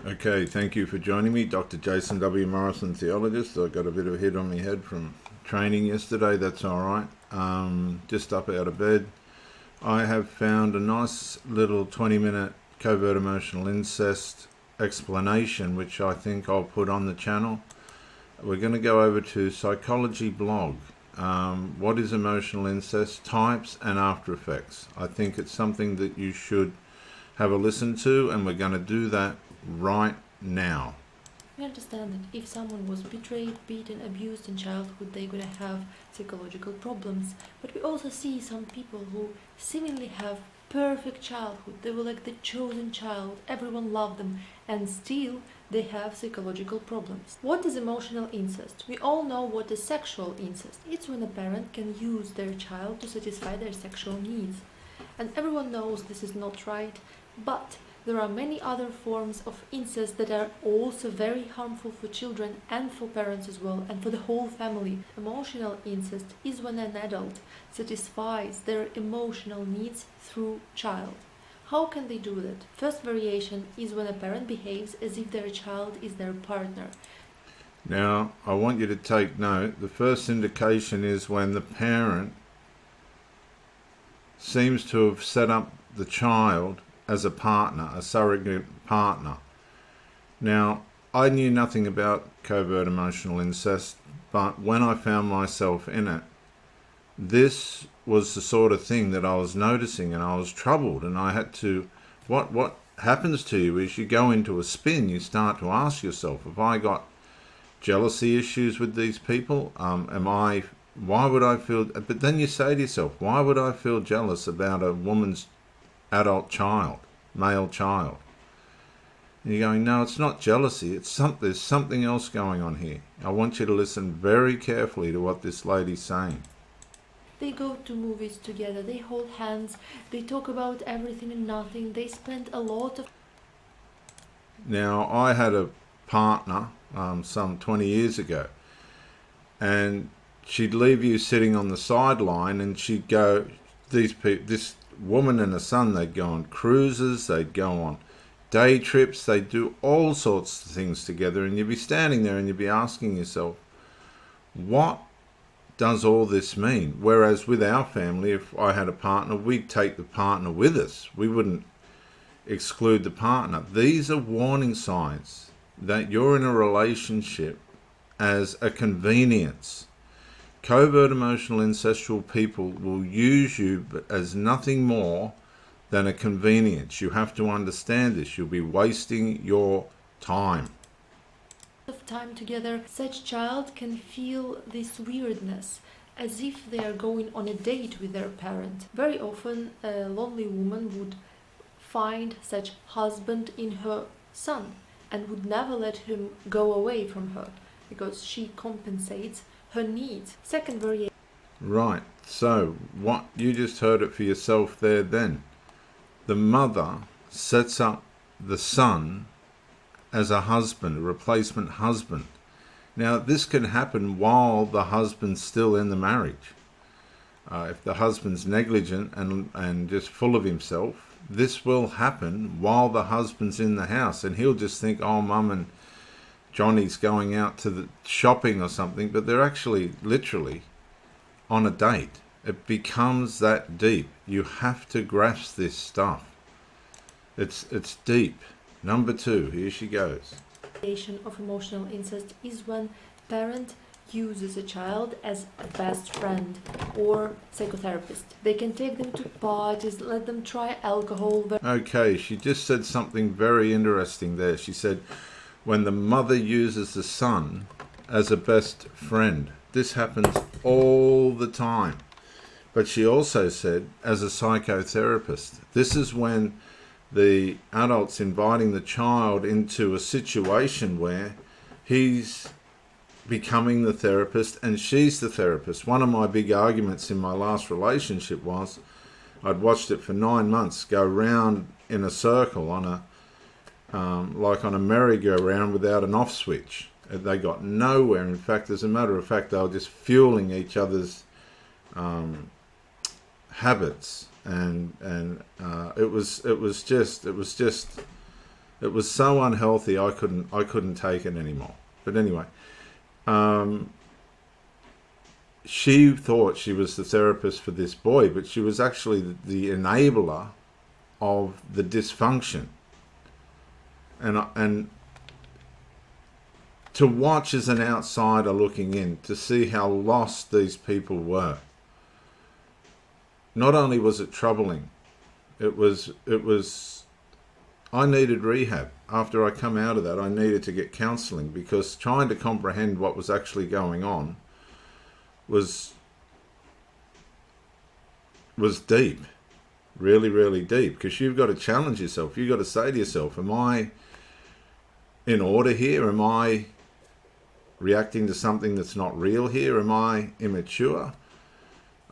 Okay, thank you for joining me. Dr. Jason W. Morrison, theologist. I got a bit of a hit on my head from training yesterday. That's all right. Just up out of bed. I have found a nice little 20-minute covert emotional incest explanation, which I think I'll put on the channel. We're going to go over to Psychology Blog. What is emotional incest? Types and after effects. I think it's something that you should have a listen to, and we're going to do that right now. We understand that if someone was betrayed, beaten, abused in childhood, they're gonna have psychological problems. But we also see some people who seemingly have perfect childhood. They were like the chosen child, everyone loved them, and still they have psychological problems. What is emotional incest? We all know what is sexual incest. It's when a parent can use their child to satisfy their sexual needs. And everyone knows this is not right, but there are many other forms of incest that are also very harmful for children and for parents as well, and for the whole family. Emotional incest is when an adult satisfies their emotional needs through child. How can they do that? First variation is when a parent behaves as if their child is their partner. Now, I want you to take note. The first indication is when the parent seems to have set up the child as a partner, a surrogate partner. Now, I knew nothing about covert emotional incest, but when I found myself in it, this was the sort of thing that I was noticing, and I was troubled, and I had to, what happens to you is you go into a spin. You start to ask yourself, have I got jealousy issues with these people? Why would I feel, but then you say to yourself, why would I feel jealous about a woman's adult child, male child? And you're going, no, it's not jealousy. There's something else going on here. I want you to listen very carefully to what this lady's saying. They go to movies together, they hold hands, they talk about everything and nothing, they spend a lot of... Now, I had a partner some 20 years ago, and she'd leave you sitting on the sideline, and she'd go, this woman and her son, they'd go on cruises, they'd go on day trips, they'd do all sorts of things together, and you'd be standing there and you'd be asking yourself, what does all this mean? Whereas with our family, if I had a partner, we'd take the partner with us. We wouldn't exclude the partner. These are warning signs that you're in a relationship as a convenience. Covert emotional incestual people will use you as nothing more than a convenience. You have to understand this. You'll be wasting your time. Of time together, such child can feel this weirdness, as if they are going on a date with their parent. Very often, a lonely woman would find such husband in her son and would never let him go away from her because she compensates her needs. Second variation. Right, so what you just heard it for yourself there then. The mother sets up the son as a husband, a replacement husband. Now, this can happen while the husband's still in the marriage. If the husband's negligent and just full of himself, this will happen while the husband's in the house, and he'll just think, oh, mum and Johnny's going out to the shopping or something, but they're actually literally on a date. It becomes that deep. You have to grasp this stuff. It's deep. Number 2, here she goes. Of emotional incest is when parent uses a child as a best friend or psychotherapist. They can take them to parties, let them try alcohol. Okay, she just said something very interesting there. She said, when the mother uses the son as a best friend. This happens all the time. But she also said, as a psychotherapist, this is when the adult's inviting the child into a situation where he's becoming the therapist and she's the therapist. One of my big arguments in my last relationship was I'd watched it for 9 months go round in a circle on a like on a merry-go-round without an off switch. They got nowhere. In fact, as a matter of fact, they were just fueling each other's habits, and it was just It was so unhealthy. I couldn't take it anymore. But anyway, she thought she was the therapist for this boy, but she was actually the enabler of the dysfunction. And to watch as an outsider looking in, to see how lost these people were. Not only was it troubling, it was I needed rehab. After I come out of that, I needed to get counselling, because trying to comprehend what was actually going on was deep, really, really deep, because you've got to challenge yourself. You've got to say to yourself, am I in order here? Am I reacting to something that's not real here? Am I immature?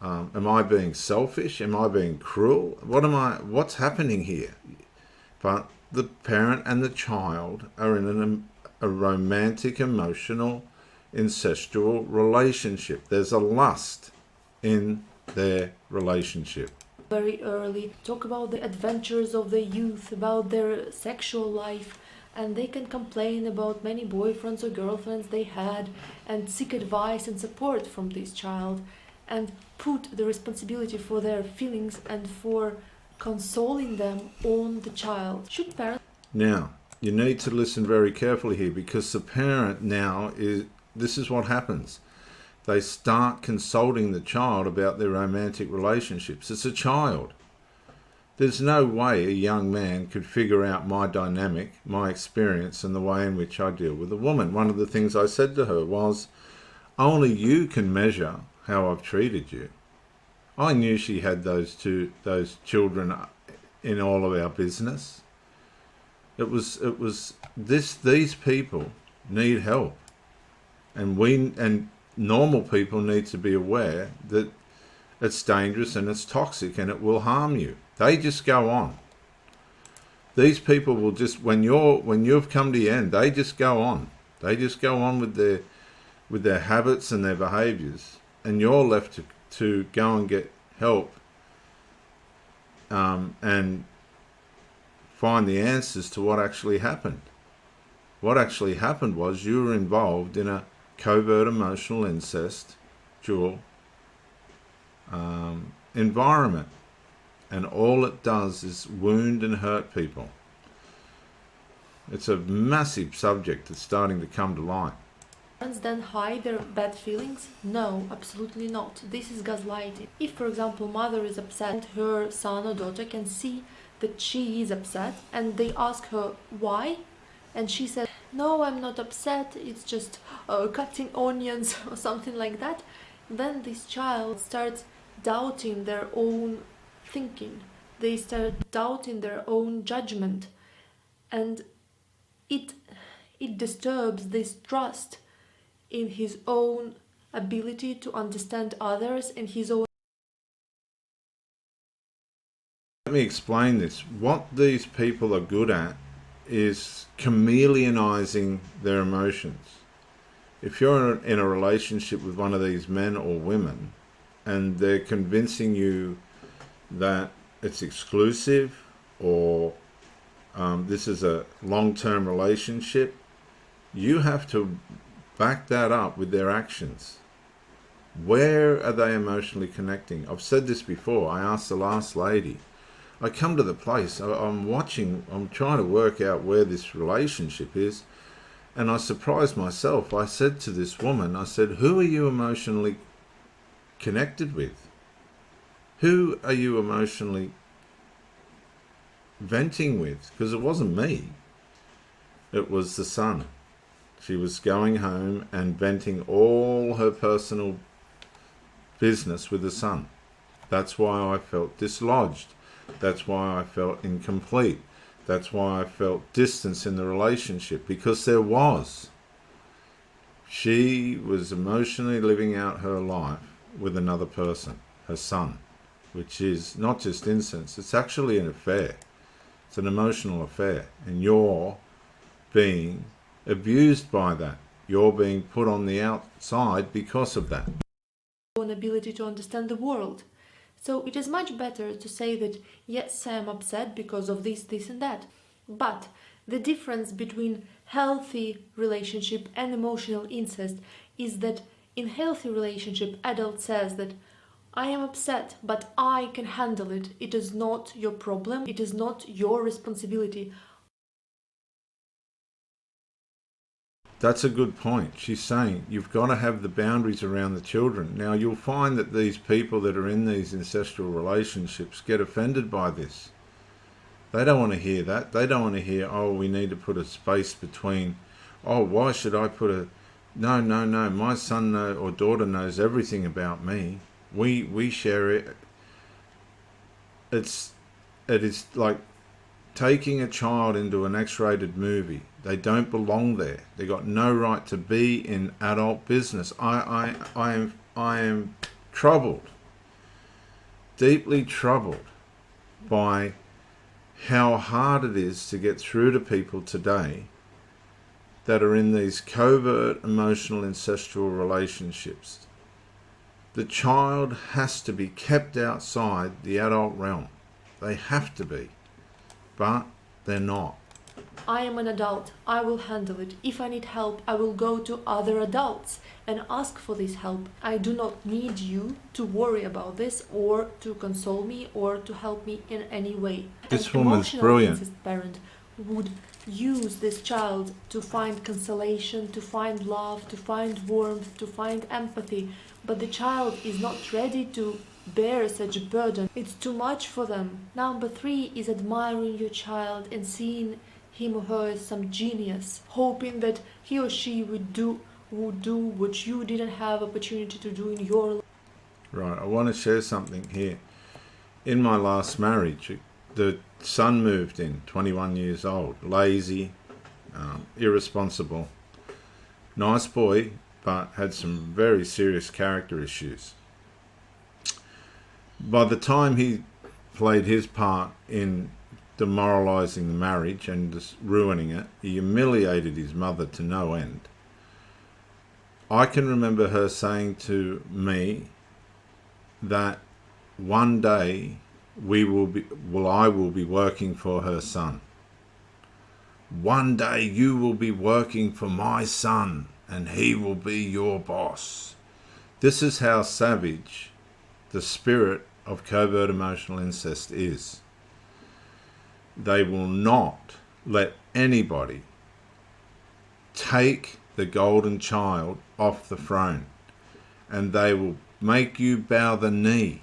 Am I being selfish? Am I being cruel? What's happening here? But the parent and the child are in a romantic, emotional, incestual relationship. There's a lust in their relationship. Very early, talk about the adventures of the youth, about their sexual life, and they can complain about many boyfriends or girlfriends they had and seek advice and support from this child and put the responsibility for their feelings and for consoling them on the child. Should parents... Now, you need to listen very carefully here, because the parent now this is what happens. They start consulting the child about their romantic relationships. It's a child. There's no way a young man could figure out my dynamic, my experience, and the way in which I deal with a woman. One of the things I said to her was, only you can measure how I've treated you. I knew she had those children in all of our business. These people need help. And normal people need to be aware that it's dangerous and it's toxic and it will harm you. They just go on. These people will just, when you've come to the end, they just go on. They just go on with their habits and their behaviours, and you're left to go and get help and find the answers to what actually happened. What actually happened was you were involved in a covert emotional incest dual environment, and all it does is wound and hurt people. It's a massive subject that's starting to come to light. Parents then hide their bad feelings? No, absolutely not. This is gaslighting. If, for example, mother is upset, her son or daughter can see that she is upset, and they ask her why, and she says, no, I'm not upset, it's just cutting onions or something like that, then this child starts doubting their own thinking. They start doubting their own judgment, and it disturbs this trust in his own ability to understand others and his own... Let me explain this. What these people are good at is chameleonizing their emotions. If you're in a relationship with one of these men or women and they're convincing you that it's exclusive or this is a long-term relationship, you have to back that up with their actions. Where are they emotionally connecting? I've said this before. I asked the last lady. I come to the place, I'm trying to work out where this relationship is, and I surprised myself. I said to this woman, I said, who are you emotionally connected with? Who are you emotionally venting with? Because it wasn't me. It was the son. She was going home and venting all her personal business with the son. That's why I felt dislodged. That's why I felt incomplete. That's why I felt distance in the relationship, because she was emotionally living out her life with another person, her son, which is not just incest, it's actually an affair. It's an emotional affair, and you're being abused by that. You're being put on the outside because of that. own ability to understand the world. So it is much better to say that, yes, I am upset because of this, this and that. But The difference between healthy relationship and emotional incest is that in healthy relationship, adult says that I am upset, but I can handle it. It is not your problem. It is not your responsibility. That's a good point. She's saying you've got to have the boundaries around the children. Now, you'll find that these people that are in these incestual relationships get offended by this. They don't want to hear that. They don't want to hear, oh, we need to put a space between, oh, why should I put a... No, my son or daughter knows everything about me. We share it. It is like taking a child into an X-rated movie. They don't belong there. They got no right to be in adult business. I am troubled, deeply troubled by how hard it is to get through to people today that are in these covert emotional incestual relationships. The child has to be kept outside the adult realm. They have to be, but they're not. I am an adult. I will handle it. If I need help, I will go to other adults and ask for this help. I do not need you to worry about this or to console me or to help me in any way. This An woman's emotional brilliant. incest parent would use this child to find consolation, to find love, to find warmth, to find empathy, but the child is not ready to bear such a burden. It's too much for them. Number 3 is admiring your child and seeing him or her as some genius, hoping that he or she would do what you didn't have opportunity to do in your life. Right, I want to share something here. In my last marriage, the son moved in, 21 years old, lazy, irresponsible, nice boy, but had some very serious character issues. By the time he played his part in demoralising the marriage and just ruining it, he humiliated his mother to no end. I can remember her saying to me that one day I will be working for her son. One day you will be working for my son and he will be your boss. This is how savage the spirit of covert emotional incest is. They will not let anybody take the golden child off the throne, and they will make you bow the knee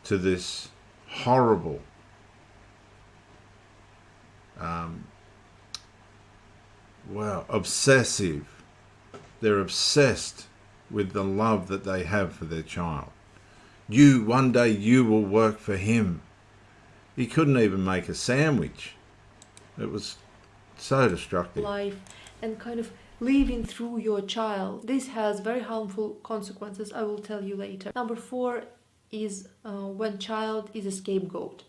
to this horrible obsessive. They're obsessed with the love that they have for their child. One day you will work for him. He couldn't even make a sandwich. It was so destructive. Life and kind of living through your child. This has very harmful consequences. I will tell you later. Number 4 is when child is a scapegoat.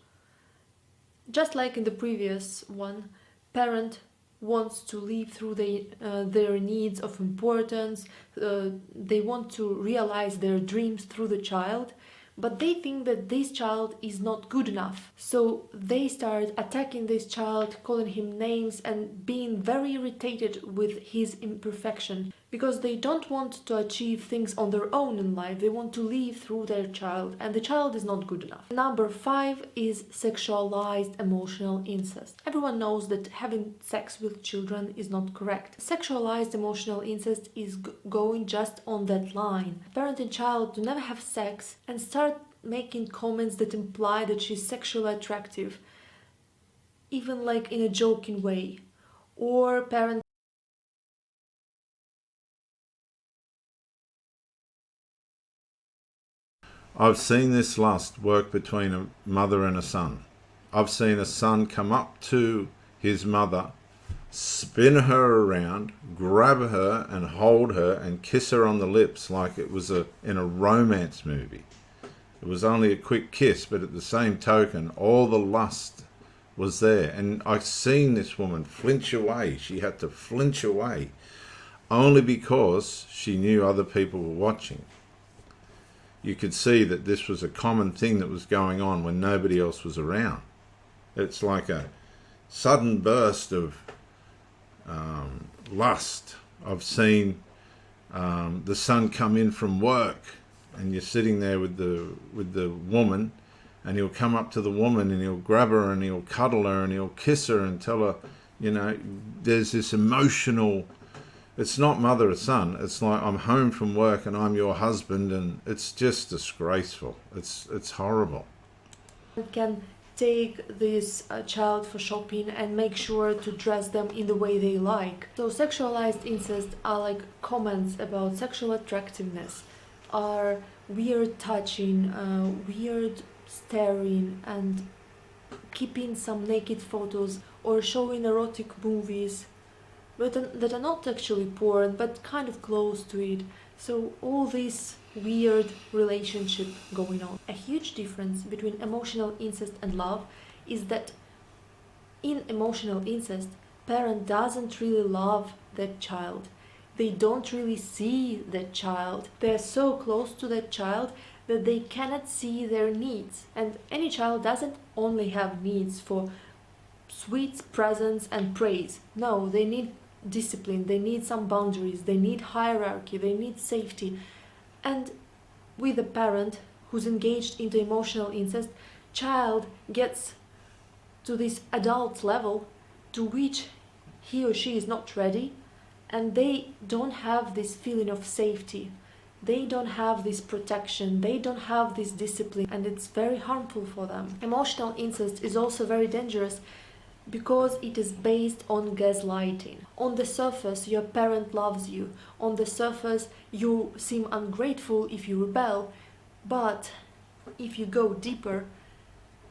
Just like in the previous one, parent wants to live through their needs of importance. They want to realize their dreams through the child, but they think that this child is not good enough. So they start attacking this child, calling him names and being very irritated with his imperfection, because they don't want to achieve things on their own in life. They want to live through their child, and the child is not good enough. Number 5 is sexualized emotional incest. Everyone knows that having sex with children is not correct. Sexualized emotional incest is going just on that line. Parent and child do never have sex and start making comments that imply that she's sexually attractive, even like in a joking way. Or parent I've seen this lust work between a mother and a son. I've seen a son come up to his mother, spin her around, grab her and hold her and kiss her on the lips like it was in a romance movie. It was only a quick kiss, but at the same token, all the lust was there. And I've seen this woman flinch away. She had to flinch away only because she knew other people were watching. You could see that this was a common thing that was going on when nobody else was around. It's like sudden burst of lust. I've seen the son come in from work, and you're sitting there with the woman, and he'll come up to the woman and he'll grab her and he'll cuddle her and he'll kiss her and tell her, you know, there's this emotional. It's not mother or son. It's like, I'm home from work and I'm your husband, and it's just disgraceful. It's horrible. Can take this child for shopping and make sure to dress them in the way they like. So sexualized incest are like comments about sexual attractiveness, are weird touching, weird staring, and keeping some naked photos or showing erotic movies but that are not actually porn but kind of close to it. So all this weird relationship going on. A huge difference between emotional incest and love is that in emotional incest, parent doesn't really love that child. They don't really see that child. They're so close to that child that they cannot see their needs. And any child doesn't only have needs for sweets, presents, and praise. No, they need discipline, they need some boundaries, they need hierarchy, they need safety. And with a parent who's engaged into emotional incest, child gets to this adult level to which he or she is not ready, and they don't have this feeling of safety, they don't have this protection, they don't have this discipline, and it's very harmful for them. Emotional incest is also very dangerous because it is based on gaslighting. On the surface, your parent loves you. On the surface, you seem ungrateful if you rebel. But if you go deeper,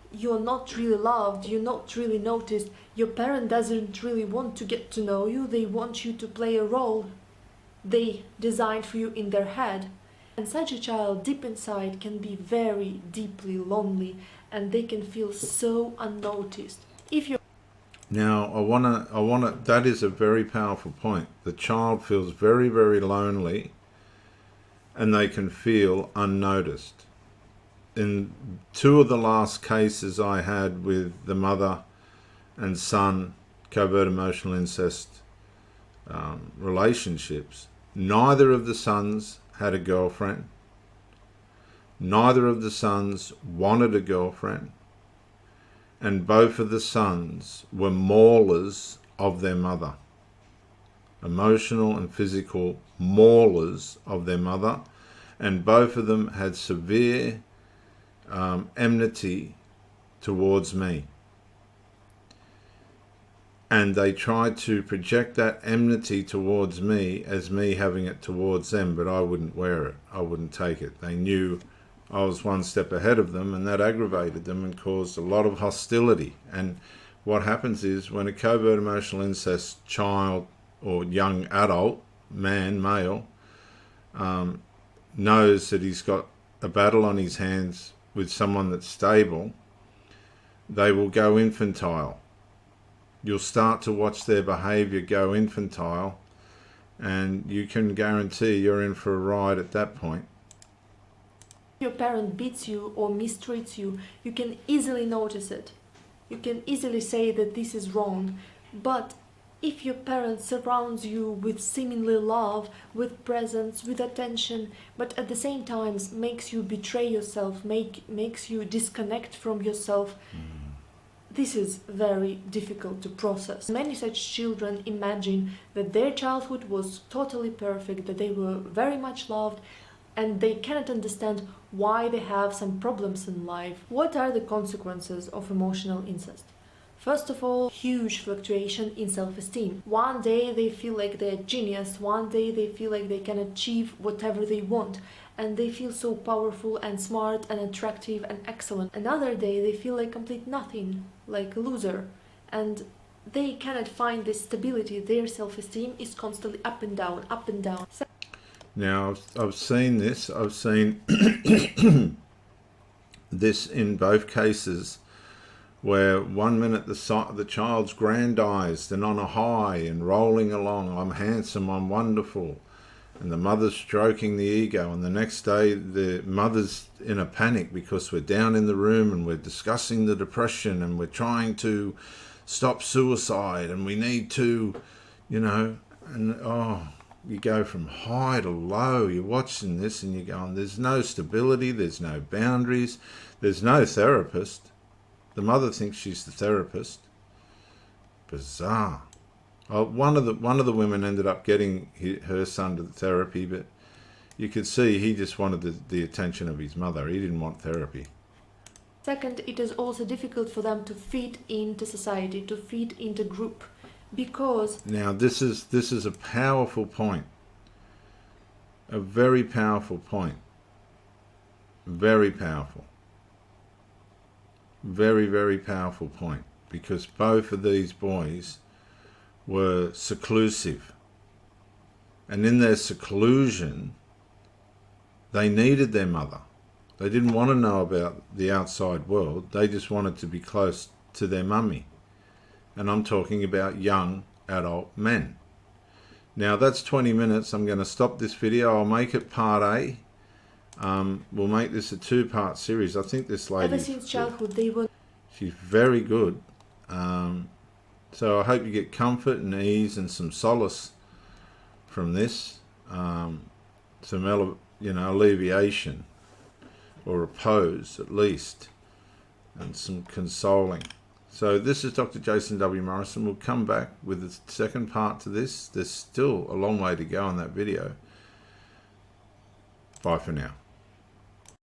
you're not really loved, you're not really noticed. Your parent doesn't really want to get to know you. They want you to play a role they designed for you in their head. And such a child deep inside can be very deeply lonely, and they can feel so unnoticed. If you're Now, I wanna. That is a very powerful point. The child feels very, very lonely, and they can feel unnoticed. In two of the last cases I had with the mother and son covert emotional incest relationships, neither of the sons had a girlfriend. Neither of the sons wanted a girlfriend. And both of the sons were maulers of their mother. Emotional and physical maulers of their mother. And both of them had severe enmity towards me. And they tried to project that enmity towards me as me having it towards them, but I wouldn't wear it. I wouldn't take it. They knew I was one step ahead of them, and that aggravated them and caused a lot of hostility. And what happens is, when a covert emotional incest child or young adult, male, knows that he's got a battle on his hands with someone that's stable, they will go infantile. You'll start to watch their behaviour go infantile, and you can guarantee you're in for a ride at that point. your parent beats you or mistreats you, you can easily notice it. You can easily say that this is wrong. But if your parent surrounds you with seemingly love, with presence, with attention, but at the same time makes you betray yourself, makes you disconnect from yourself, this is very difficult to process. Many such children imagine that their childhood was totally perfect, that they were very much loved, and they cannot understand why they have some problems in life. What are the consequences of emotional incest? First of all, huge fluctuation in self-esteem. One day they feel like they're genius, one day they feel like they can achieve whatever they want, and they feel so powerful and smart and attractive and excellent. Another day they feel like complete nothing, like a loser, and they cannot find this stability. Their self-esteem is constantly up and down, up and down. Now, I've seen this. I've seen this in both cases, where 1 minute the child's grandized and on a high and rolling along. I'm handsome, I'm wonderful. And the mother's stroking the ego. And the next day the mother's in a panic because we're down in the room and we're discussing the depression and we're trying to stop suicide and we need to, you know, and you go from high to low. You're watching this and you're going, there's no stability, there's no boundaries, there's no therapist. The mother thinks she's the therapist. Bizarre. One of the women ended up getting her son to therapy, but you could see he just wanted the attention of his mother. He didn't want therapy. Second, it is also difficult for them to fit into society, to fit into group, because... Now this is a powerful point. A very powerful point. Very powerful. Very, very powerful point. Because both of these boys were seclusive. And in their seclusion, they needed their mother. They didn't want to know about the outside world. They just wanted to be close to their mummy. And I'm talking about young adult men. Now that's 20 minutes. I'm going to stop this video. I'll make it part A. We'll make this a 2-part series. I think this lady... Ever since childhood, they were... She's very good. So I hope you get comfort and ease and some solace from this. Some alleviation or repose at least, and some consoling. So this is Dr. Jason W. Morrison. We'll come back with the second part to this. There's still a long way to go on that video. Bye for now.